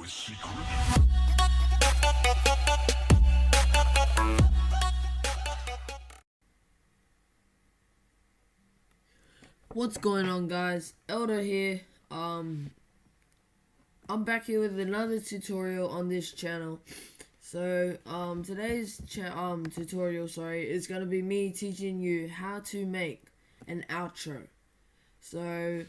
is secret. What's going on, guys? Elder here. I'm back here with another tutorial on this channel. So today's tutorial is gonna be me teaching you how to make an outro. So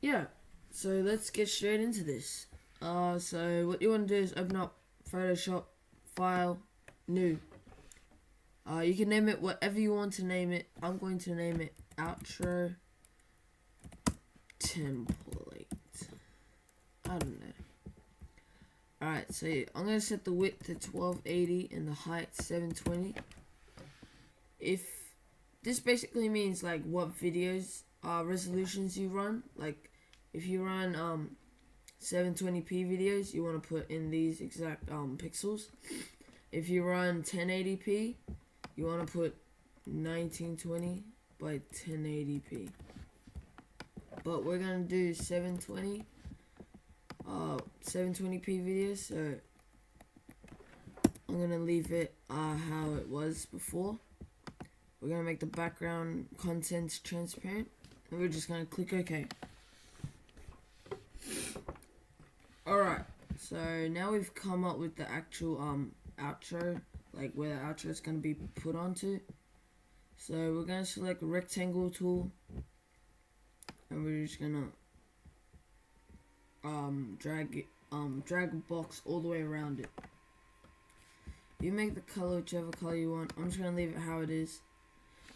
yeah, so let's get straight into this. So what you want to do is open up Photoshop, File, New. You can name it whatever you want to name it. I'm going to name it Outro Template. I don't know. Alright, so I'm going to set the width to 1280 and the height 720. If this basically means like what videos resolutions you run. Like if you run 720p videos, you want to put in these exact pixels. If you run 1080p, you want to put 1920 by 1080p. But we're gonna do 720p videos, so I'm gonna leave it how it was before. We're gonna make the background content transparent, and we're just gonna click OK. Alright, so now we've come up with the actual outro, like where the outro is going to be put onto. So we're going to select a rectangle tool, and we're just going to drag a box all the way around it. You make the color whichever color you want. I'm just going to leave it how it is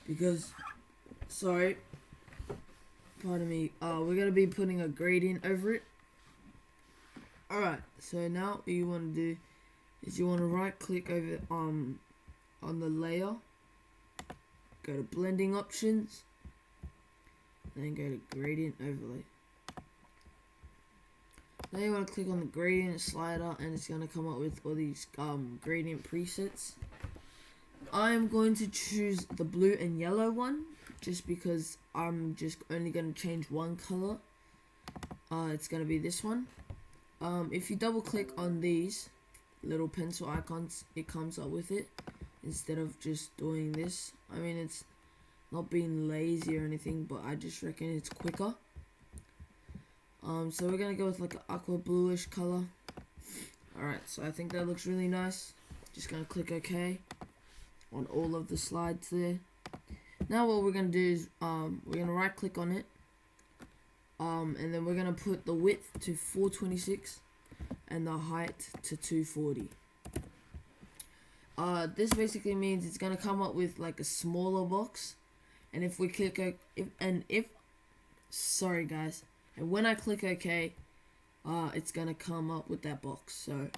because, sorry, pardon me, we're going to be putting a gradient over it. Alright, so now what you want to do is you want to right click over on the layer, go to blending options, then go to gradient overlay. Then you want to click on the gradient slider, and it's going to come up with all these gradient presets. I am going to choose the blue and yellow one just because I'm just only going to change one color. It's going to be this one. If you double click on these little pencil icons, it comes up with it instead of just doing this. I mean, it's not being lazy or anything, but I just reckon it's quicker. So we're gonna go with like an aqua bluish color. Alright, so I think that looks really nice. Just gonna click OK on all of the slides there. Now what we're gonna do is we're gonna right click on it, and then we're gonna put the width to 426 and the height to 240. This basically means it's gonna come up with like a smaller box, and if we click sorry guys, and when I click OK, it's gonna come up with that box. So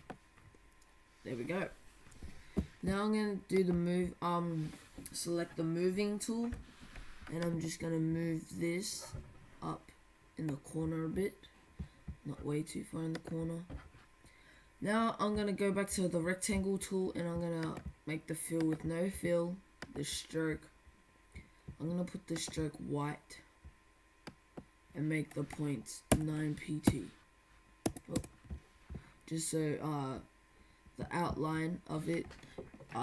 there we go. Now I'm gonna do the move. Select the moving tool, and I'm just gonna move this up in the corner a bit, not way too far in the corner. Now I'm gonna go back to the rectangle tool, and I'm gonna make the fill with no fill, the stroke. I'm gonna put the stroke white and make the points 9 pt. Just so the outline of it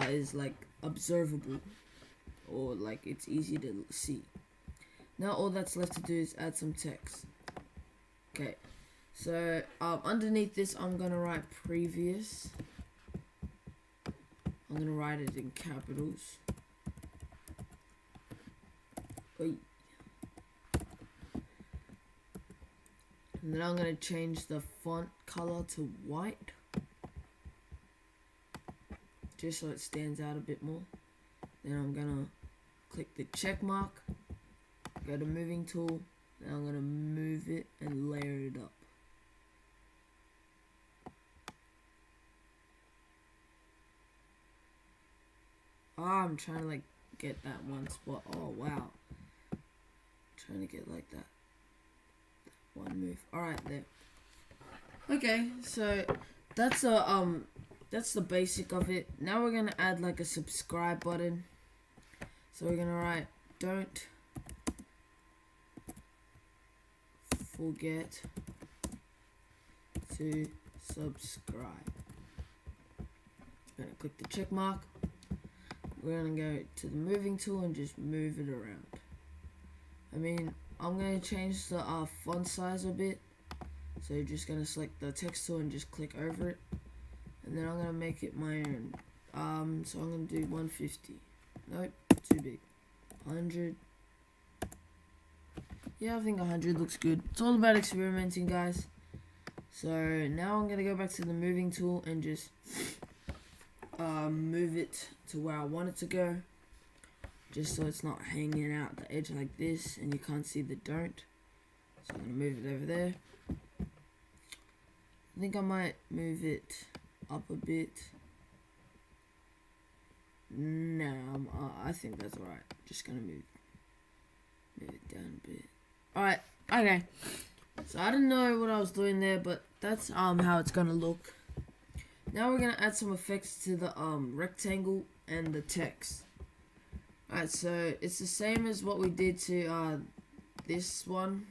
is like observable, or like it's easy to see. Now all that's left to do is add some text. Okay, so underneath this I'm gonna write previous. I'm gonna write it in capitals. Oy. And then I'm gonna change the font color to white, just so it stands out a bit more. Then I'm gonna click the check mark, go to moving tool, and I'm gonna move it and layer it up. I'm trying to like get that one spot. Oh wow, trying to get like that one move. Alright, there. Okay, so that's the basic of it. Now we're gonna add like a subscribe button. So we're gonna write don't forget to subscribe. I'm gonna click the check mark. We're gonna go to the moving tool and just move it around. I mean, I'm gonna change the font size a bit. So you're just gonna select the text tool and just click over it. And then I'm gonna make it my own. So I'm gonna do 150. Nope, too big. 100. Yeah, I think 100 looks good. It's all about experimenting, guys. So now I'm gonna go back to the moving tool and just move it to where I want it to go, just so it's not hanging out the edge like this and you can't see the don't. So I'm gonna move it over there. I think I might move it up a bit. No, I think that's alright. Just gonna move it down a bit. Alright, okay. So I didn't know what I was doing there, but that's how it's gonna look. Now we're gonna add some effects to the rectangle and the text. Alright, so it's the same as what we did to this one,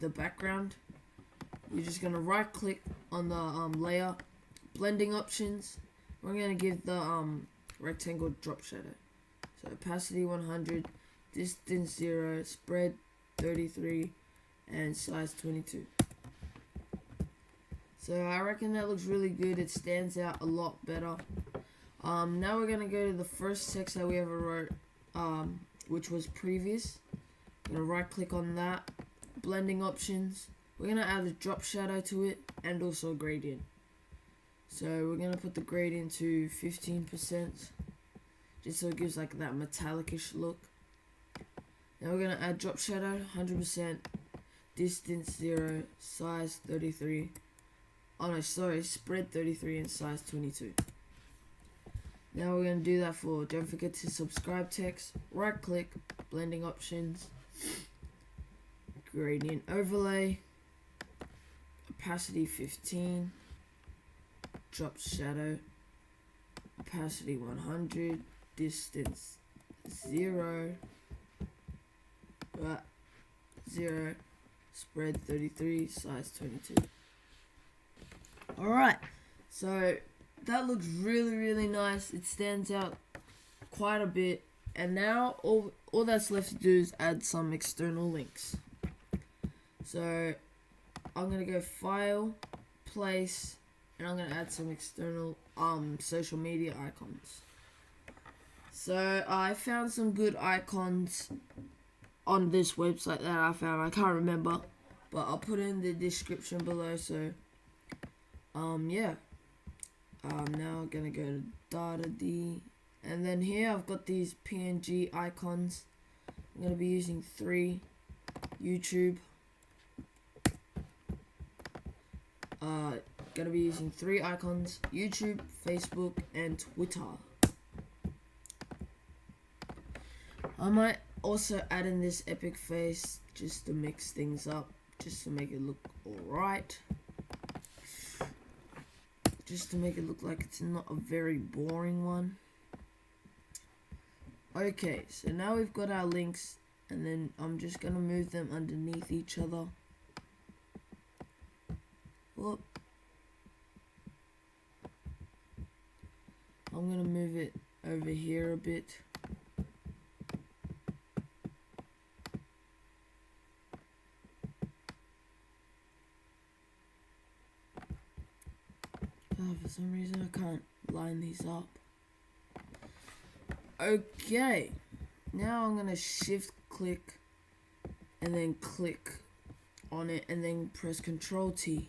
the background. You're just gonna right click on the layer, blending options. We're gonna give the rectangle drop shadow. So opacity 100, distance 0, spread 33, and size 22. So I reckon that looks really good. It stands out a lot better. Now we're gonna go to the first text that we ever wrote, which was previous. I'm gonna right click on that, blending options. We're gonna add a drop shadow to it and also a gradient. So we're gonna put the gradient to 15%, just so it gives like that metallic-ish look. Now we're gonna add drop shadow, 100%, distance 0, size 33. Oh no, sorry, spread 33 and size 22. Now we're going to do that for don't forget to subscribe text. Right click, blending options, gradient overlay, opacity 15, drop shadow, opacity 100, distance 0, 0, spread 33, size 22. Alright, so that looks really nice. It stands out quite a bit. And now all that's left to do is add some external links. So I'm going to go File, Place, and I'm going to add some external social media icons. So I found some good icons on this website that I found. I can't remember, but I'll put it in the description below. So yeah. Now I'm gonna go to Data D, and then here I've got these PNG icons. I'm gonna be using 3. YouTube. Gonna be using 3 icons: YouTube, Facebook, and Twitter. I might also add in this epic face just to mix things up, just to make it look alright. Just to make it look like it's not a very boring one. Okay, so now we've got our links, and then I'm just gonna move them underneath each other. Whoop. I'm gonna move it over here a bit. For some reason I can't line these up. Okay, now I'm gonna shift click and then click on it and then press Control T,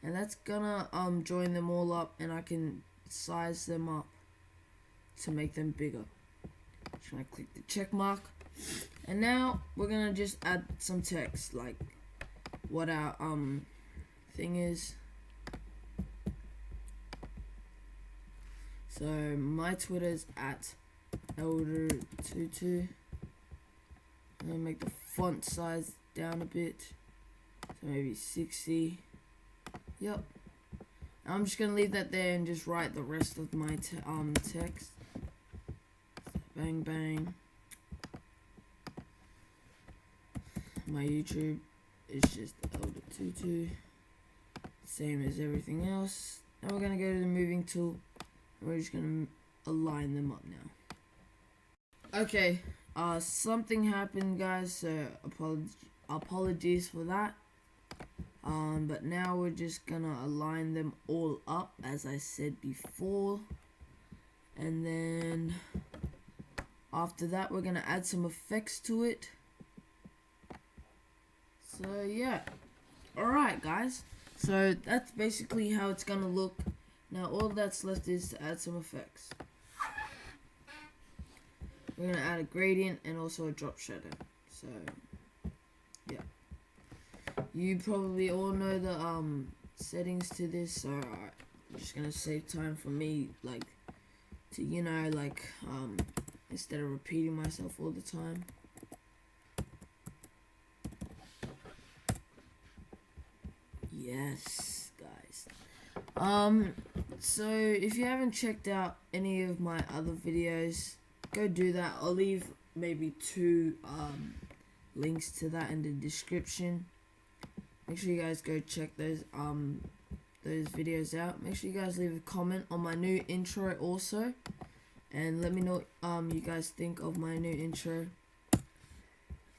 and that's gonna join them all up, and I can size them up to make them bigger. Just gonna click the check mark, and now we're gonna just add some text, like what our thing is. So my Twitter's at Elder22. I'm gonna make the font size down a bit, so maybe 60. Yep. I'm just gonna leave that there and just write the rest of my text. Bang bang. My YouTube is just Elder22. same as everything else. Now we're gonna go to the moving tool, and we're just gonna align them up now. Okay, something happened, guys, so apologies for that. But now we're just gonna align them all up as I said before, and then after that we're gonna add some effects to it. So yeah, alright guys, so that's basically how it's gonna look. Now all that's left is to add some effects. We're gonna add a gradient and also a drop shadow. So yeah, you probably all know the settings to this, so I'm just gonna save time for me, like, to, you know, like, instead of repeating myself all the time. Yes, guys. So if you haven't checked out any of my other videos, go do that. I'll leave maybe 2 links to that in the description. Make sure you guys go check those videos out. Make sure you guys leave a comment on my new intro also, and let me know what you guys think of my new intro.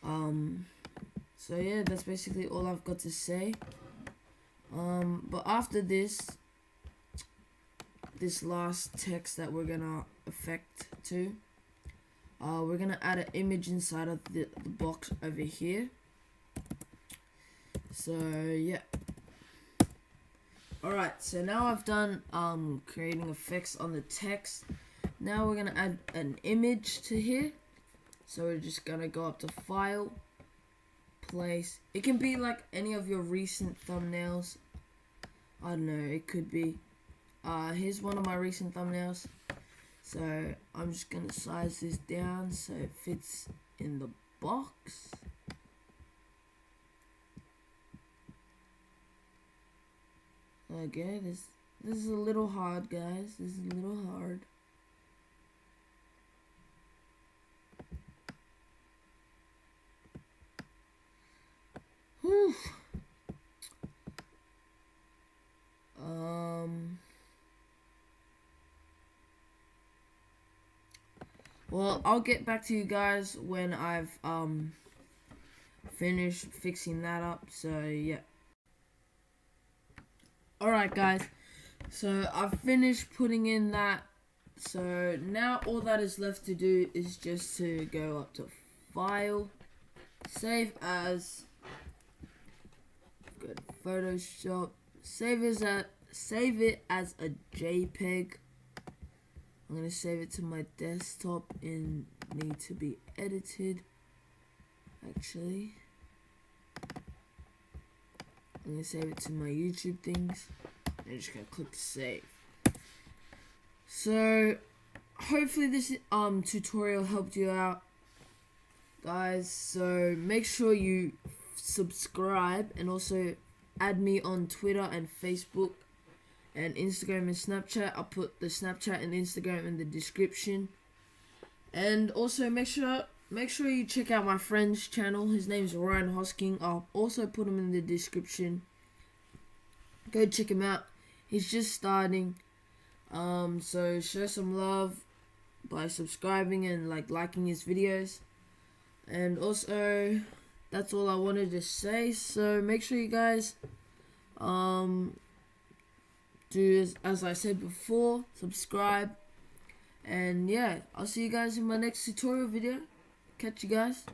So yeah, that's basically all I've got to say. But after this last text that we're gonna affect to, we're gonna add an image inside of the box over here. So yeah. Alright, so now I've done creating effects on the text. Now we're gonna add an image to here. So we're just gonna go up to File, Place. It can be like any of your recent thumbnails. I don't know, it could be. Here's one of my recent thumbnails. So I'm just gonna size this down so it fits in the box. Okay, this is a little hard, guys. This is a little hard. Whew. Well, I'll get back to you guys when I've finished fixing that up. So yeah. Alright guys, so I've finished putting in that. So now all that is left to do is just to go up to File, Save As, go to Photoshop, save it as a JPEG. I'm gonna save it to my desktop and need to be edited. Actually, I'm gonna save it to my YouTube things. I'm just gonna click save. So hopefully this tutorial helped you out, guys. So make sure you subscribe and also add me on Twitter and Facebook and Instagram and Snapchat. I'll put the Snapchat and Instagram in the description. And also make sure you check out my friend's channel. His name's Ryan Hosking. I'll also put him in the description. Go check him out. He's just starting. So show some love by subscribing and liking his videos. And also, that's all I wanted to say. So make sure you guys do as I said before, subscribe. And yeah, I'll see you guys in my next tutorial video. Catch you guys.